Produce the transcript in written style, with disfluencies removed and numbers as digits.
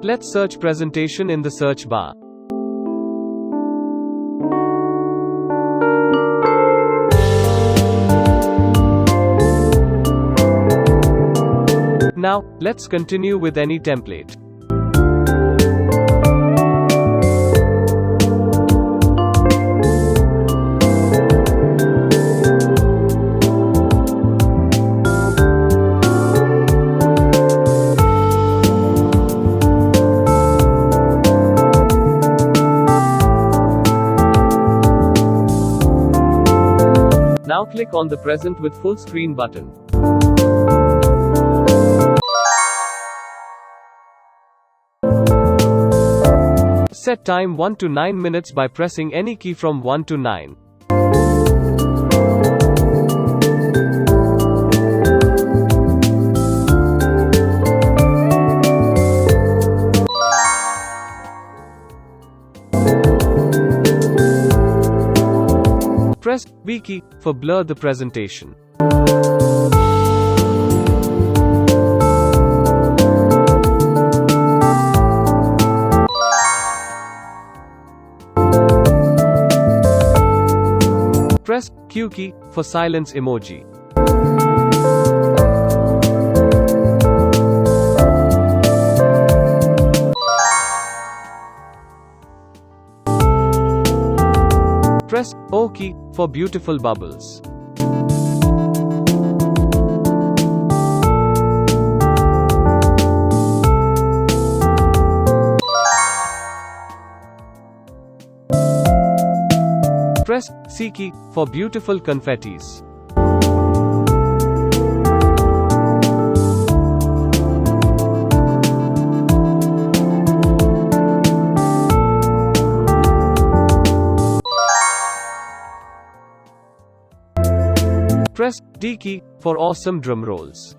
Let's search presentation in the search bar. Now, let's continue with any template. Now click on the Present with Full Screen button. Set time 1 to 9 minutes by pressing any key from 1 to 9. Press B key for blur the presentation. Press Q key for silence emoji. Press O key for beautiful bubbles. Press C key for beautiful confettis. Press D key for awesome drum rolls.